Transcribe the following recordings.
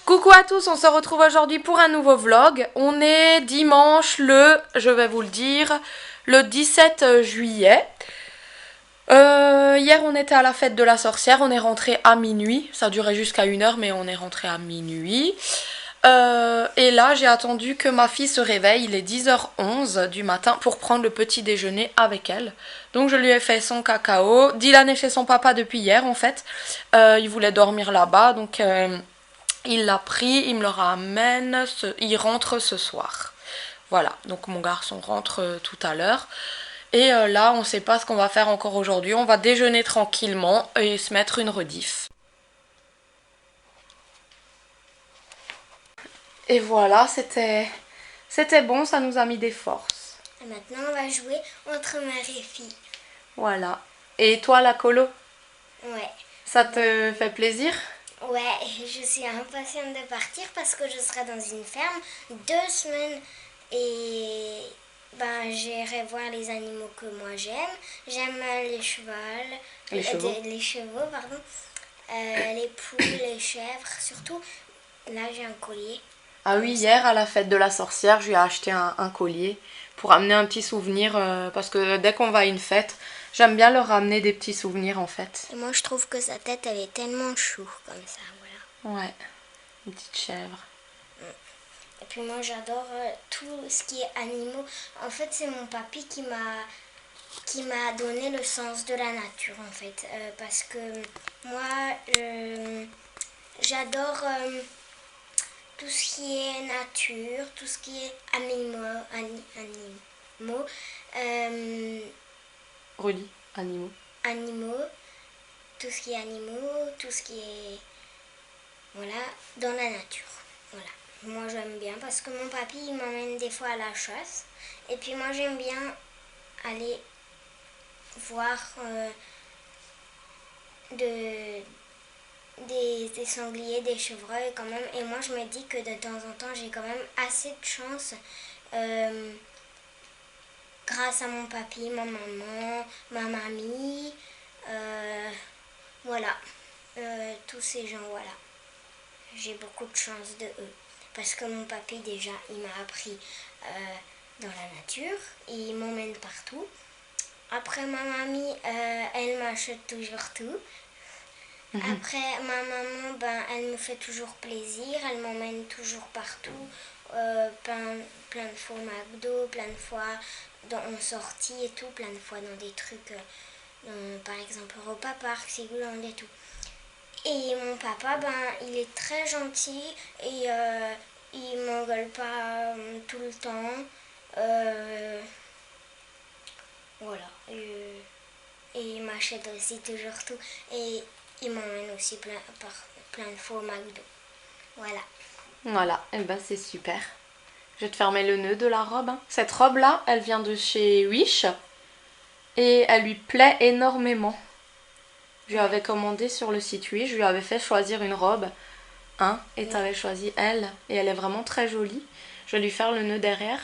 Coucou à tous, on se retrouve aujourd'hui pour un nouveau vlog. On est dimanche je vais vous le dire, le 17 juillet. Hier on était à la fête de la sorcière, on est rentré à minuit. Ça durait jusqu'à 1h mais on est rentré à minuit. Et là j'ai attendu que ma fille se réveille, il est 10h11 du matin pour prendre le petit déjeuner avec elle. Donc je lui ai fait son cacao. Dylan est chez son papa depuis hier en fait. Il voulait dormir là-bas donc... il l'a pris, il me le ramène, il rentre ce soir. Voilà, donc mon garçon rentre tout à l'heure. Et là, on ne sait pas ce qu'on va faire encore aujourd'hui. On va déjeuner tranquillement et se mettre une rediff. Et voilà, c'était bon, ça nous a mis des forces. Et maintenant, on va jouer entre mère et fille. Voilà. Et toi, la colo? Ouais. Ça te fait plaisir? Ouais, je suis impatiente de partir parce que je serai dans une ferme 2 semaines et j'irai voir les animaux que moi j'aime. J'aime les chevaux, les chevaux, pardon, les poules, les chèvres, surtout. Là, j'ai un collier. Ah oui, hier à la fête de la sorcière, je lui ai acheté un collier pour amener un petit souvenir parce que dès qu'on va à une fête, j'aime bien leur ramener des petits souvenirs en fait. Et moi je trouve que sa tête elle est tellement chou comme ça, voilà. Ouais, une petite chèvre. Et puis moi j'adore tout ce qui est animaux. En fait c'est mon papy qui m'a donné le sens de la nature en fait. Parce que moi j'adore tout ce qui est nature, tout ce qui est animaux. Relis, animaux. Animaux, tout ce qui est animaux, tout ce qui est, voilà, dans la nature. Voilà. Moi j'aime bien parce que mon papy il m'emmène des fois à la chasse. Et puis moi j'aime bien aller voir des sangliers, des chevreuils quand même. Et moi je me dis que de temps en temps j'ai quand même assez de chance grâce à mon papy, ma maman, ma mamie, voilà, tous ces gens, voilà. J'ai beaucoup de chance de eux. Parce que mon papy déjà, il m'a appris dans la nature, il m'emmène partout. Après ma mamie, elle m'achète toujours tout. Après ma maman, elle me fait toujours plaisir, elle m'emmène toujours partout, plein de fois au McDo, plein de fois en sortie et tout, plein de fois dans des trucs, par exemple Europa Park, Ségouland et tout. Et mon papa, il est très gentil et il m'engueule pas tout le temps. Voilà. Et il m'achète aussi toujours tout. Et il m'emmène aussi plein de fois au McDo. Voilà. Voilà, et c'est super. Je vais te fermer le nœud de la robe. Cette robe-là, elle vient de chez Wish. Et elle lui plaît énormément. Je lui avais commandé sur le site Wish. Je lui avais fait choisir une robe. Et tu avais choisi elle. Et elle est vraiment très jolie. Je vais lui faire le nœud derrière.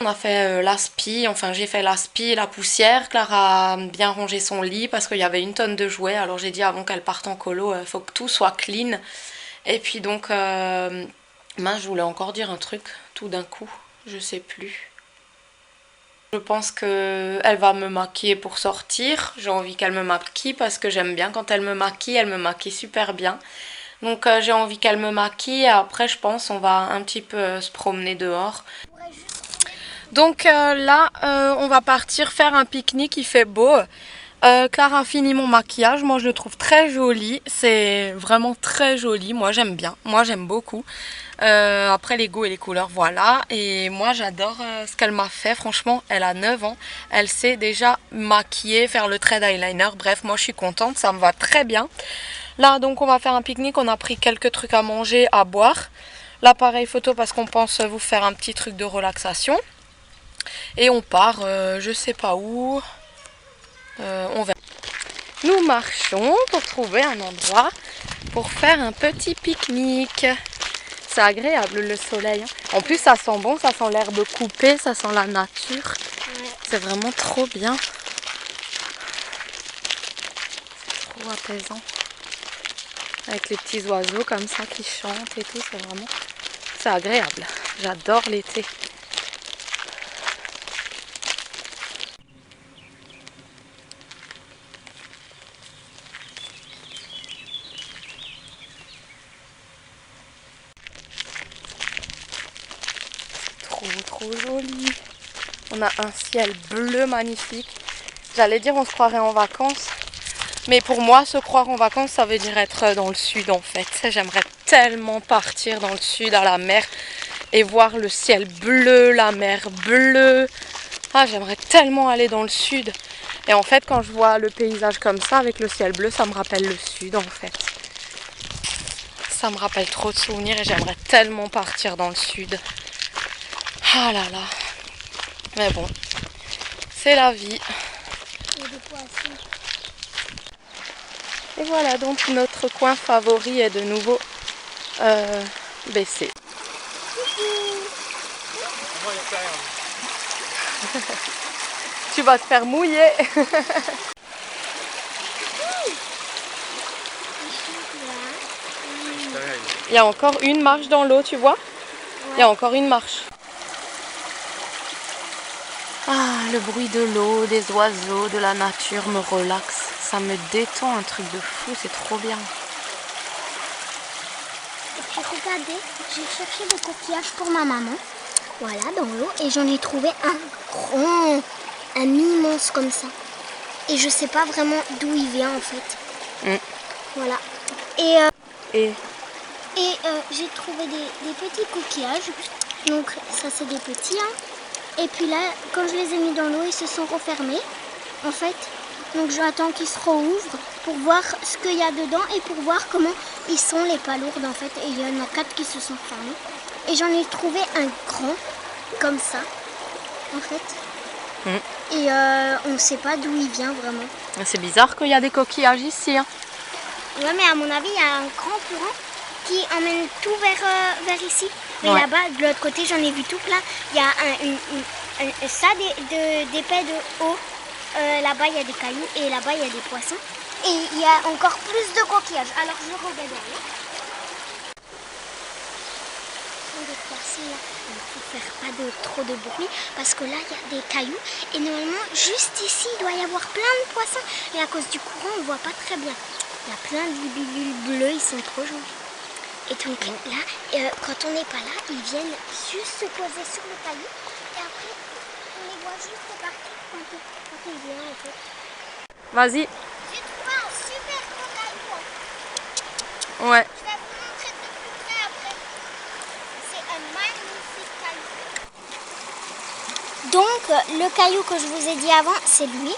On a fait l'aspi, enfin j'ai fait l'aspi, la poussière. Clara a bien rangé son lit parce qu'il y avait une tonne de jouets. Alors j'ai dit avant qu'elle parte en colo, il faut que tout soit clean. Et puis donc, je voulais encore dire un truc tout d'un coup, je sais plus. Je pense qu'elle va me maquiller pour sortir. J'ai envie qu'elle me maquille parce que j'aime bien quand elle me maquille super bien. Donc j'ai envie qu'elle me maquille et après je pense on va un petit peu se promener dehors. Donc là on va partir faire un pique-nique, il fait beau. Clara a fini mon maquillage, moi je le trouve très joli, c'est vraiment très joli, moi j'aime bien, moi j'aime beaucoup. Après les goûts et les couleurs, voilà, et moi j'adore ce qu'elle m'a fait, franchement elle a 9 ans, elle sait déjà maquiller, faire le trait d'eyeliner, bref moi je suis contente, ça me va très bien. Là donc on va faire un pique-nique, on a pris quelques trucs à manger, à boire, l'appareil photo parce qu'on pense vous faire un petit truc de relaxation, et on part, je sais pas où. On verra. Nous marchons pour trouver un endroit pour faire un petit pique-nique. C'est agréable le soleil. En plus ça sent bon, ça sent l'herbe coupée, ça sent la nature. Ouais. C'est vraiment trop bien. C'est trop apaisant. avec les petits oiseaux comme ça qui chantent et tout, c'est agréable. J'adore l'été. Trop joli. On a un ciel bleu magnifique. J'allais dire on se croirait en vacances. Mais pour moi, se croire en vacances, ça veut dire être dans le sud en fait. J'aimerais tellement partir dans le sud, à la mer, et voir le ciel bleu, la mer bleue. Ah, j'aimerais tellement aller dans le sud. Et en fait, quand je vois le paysage comme ça, avec le ciel bleu, ça me rappelle le sud en fait. Ça me rappelle trop de souvenirs et j'aimerais tellement partir dans le sud. Ah là là. Mais bon, c'est la vie. Et voilà, donc notre coin favori est de nouveau baissé. Tu vas te faire mouiller. Il y a encore une marche dans l'eau, tu vois? Il y a encore une marche. Ah, le bruit de l'eau, des oiseaux, de la nature me relaxe. Ça me détend, un truc de fou, c'est trop bien. Et puis regardez, j'ai cherché des coquillages pour ma maman. Voilà, dans l'eau. Et j'en ai trouvé un immense comme ça. Et je sais pas vraiment d'où il vient en fait. Voilà. Et j'ai trouvé des petits coquillages. Donc ça c'est des petits. Hein. Et puis là, quand je les ai mis dans l'eau, ils se sont refermés. En fait. Donc j'attends qu'ils se rouvrent pour voir ce qu'il y a dedans et pour voir comment ils sont les palourdes en fait. Et il y en a 4 qui se sont fermés. Et j'en ai trouvé un grand, comme ça, en fait. Et on ne sait pas d'où il vient vraiment. C'est bizarre qu'il y a des coquillages ici. Hein. Ouais, mais à mon avis, il y a un grand courant qui emmène tout vers ici. Mais là-bas, de l'autre côté, j'en ai vu tout plein. Il y a ça d'épais de haut. Là-bas, il y a des cailloux et là-bas, il y a des poissons. Et il y a encore plus de coquillages. Alors, je regarde derrière. Des poissons là, il ne faut faire pas trop de bruit parce que là, il y a des cailloux. Et normalement, juste ici, il doit y avoir plein de poissons. Et à cause du courant, on ne voit pas très bien. Il y a plein de libilules bleus, ils sont trop jolis. Et donc là, quand on n'est pas là, ils viennent juste se poser sur le caillou. Et après, on les voit juste partir quand ils viennent en fait. Vas-y. J'ai trouvé un super gros caillou. Ouais. Je vais vous montrer de plus près après. C'est un magnifique caillou. Donc, le caillou que je vous ai dit avant, c'est lui.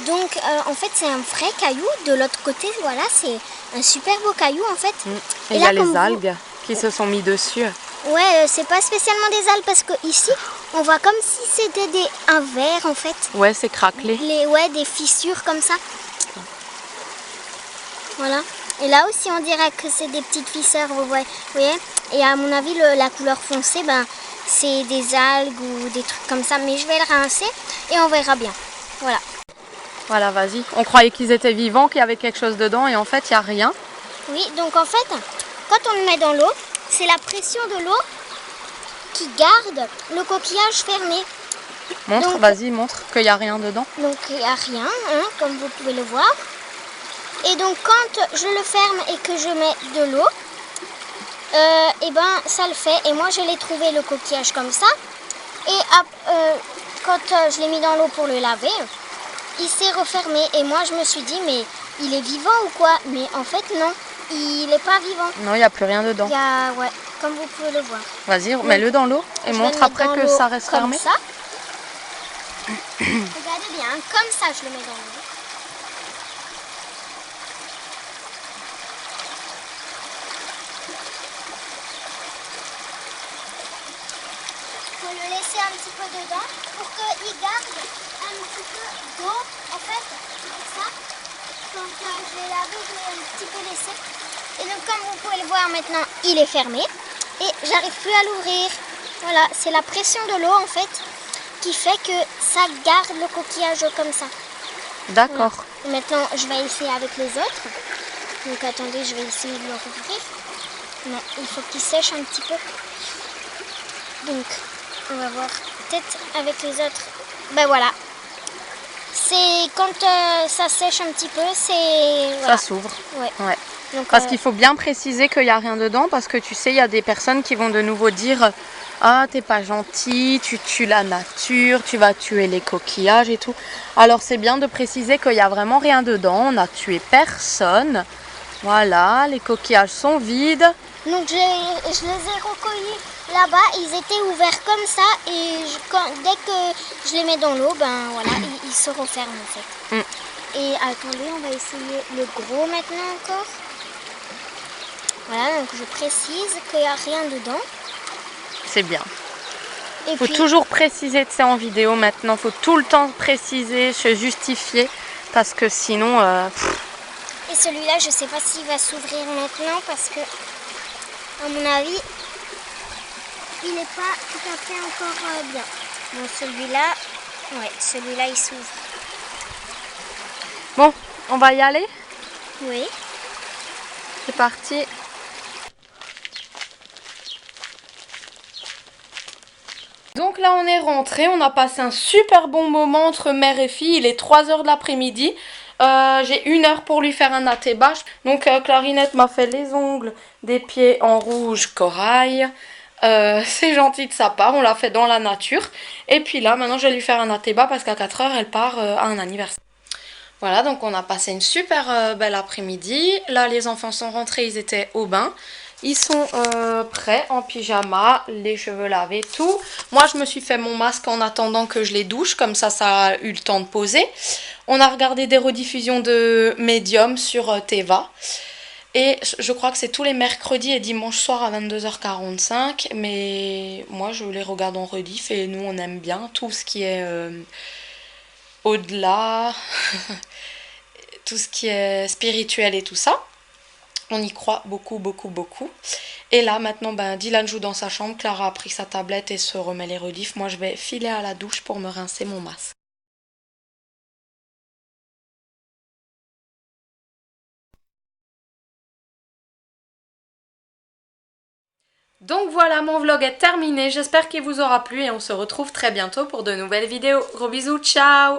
Donc, en fait, c'est un vrai caillou. De l'autre côté, voilà, c'est un super beau caillou en fait. Et il y a les algues qui se sont mis dessus. Ouais, c'est pas spécialement des algues parce que ici, on voit comme si c'était un verre en fait. Ouais, c'est craquelé. Des fissures comme ça. Voilà. Et là aussi, on dirait que c'est des petites fissures, vous voyez. Et à mon avis, la couleur foncée, c'est des algues ou des trucs comme ça. Mais je vais le rincer et on verra bien. Voilà. Voilà, vas-y. On croyait qu'ils étaient vivants, qu'il y avait quelque chose dedans et en fait, il n'y a rien. Oui, donc en fait, quand on le met dans l'eau, c'est la pression de l'eau qui garde le coquillage fermé. Montre, vas-y, montre qu'il n'y a rien dedans. Donc il n'y a rien, hein, comme vous pouvez le voir. Et donc quand je le ferme et que je mets de l'eau, ça le fait. Et moi je l'ai trouvé le coquillage comme ça. Et quand je l'ai mis dans l'eau pour le laver, il s'est refermé. Et moi je me suis dit, mais il est vivant ou quoi? Mais en fait non, il n'est pas vivant. Non, il n'y a plus rien dedans. Ouais, comme vous pouvez le voir. Vas-y, mets-le dans l'eau et montre après que ça reste fermé. Comme ça. Regardez bien, comme ça je le mets dans l'eau. Il faut le laisser un petit peu dedans pour qu'il garde un petit peu d'eau. En fait, comme ça, quand je l'ai lavé, je l'ai un petit peu laissé. Et donc comme vous pouvez le voir maintenant, il est fermé et j'arrive plus à l'ouvrir. Voilà, c'est la pression de l'eau en fait qui fait que ça garde le coquillage comme ça. D'accord. Voilà. Maintenant, je vais essayer avec les autres. Donc attendez, je vais essayer de le rouvrir. Non, il faut qu'il sèche un petit peu. Donc, on va voir peut-être avec les autres. Ben voilà. C'est quand ça sèche un petit peu, c'est... Voilà. Ça s'ouvre. Ouais. Ouais. Donc, Parce qu'il faut bien préciser qu'il n'y a rien dedans, parce que tu sais, il y a des personnes qui vont de nouveau dire « Ah, t'es pas gentil, tu tues la nature, tu vas tuer les coquillages et tout. » Alors c'est bien de préciser qu'il n'y a vraiment rien dedans, on n'a tué personne. Voilà, les coquillages sont vides. Donc je les ai recueillis là-bas, ils étaient ouverts comme ça et dès que je les mets dans l'eau, ben voilà, ils se referment en fait. Et attendez, on va essayer le gros maintenant encore. Voilà, donc je précise qu'il n'y a rien dedans. C'est bien. Il faut toujours préciser, tu sais, en vidéo maintenant, faut tout le temps préciser, se justifier, parce que sinon... Et celui-là, je sais pas s'il va s'ouvrir maintenant, parce que, à mon avis, il n'est pas tout à fait encore bien. Bon, celui-là, ouais, celui-là, il s'ouvre. Bon, on va y aller? Oui. C'est parti. Donc là on est rentré, on a passé un super bon moment entre mère et fille, il est 3 h de l'après-midi. J'ai 1 heure pour lui faire un attébâche. Donc Clarinette m'a fait les ongles des pieds en rouge corail. C'est gentil de sa part, on l'a fait dans la nature. Et puis là maintenant je vais lui faire un attébâche parce qu'à 4 h elle part à un anniversaire. Voilà, donc on a passé une super belle après-midi. Là les enfants sont rentrés, ils étaient au bain. Ils sont prêts en pyjama, les cheveux lavés, tout. Moi, je me suis fait mon masque en attendant que je les douche, comme ça a eu le temps de poser. On a regardé des rediffusions de Medium sur Teva. Et je crois que c'est tous les mercredis et dimanches soirs à 22 h 45. Mais moi, je les regarde en rediff et nous, on aime bien tout ce qui est au-delà, tout ce qui est spirituel et tout ça. On y croit beaucoup, beaucoup, beaucoup. Et là, maintenant, Dylan joue dans sa chambre. Clara a pris sa tablette et se remet les rediffs. Moi, je vais filer à la douche pour me rincer mon masque. Donc voilà, mon vlog est terminé. J'espère qu'il vous aura plu et on se retrouve très bientôt pour de nouvelles vidéos. Gros bisous, ciao!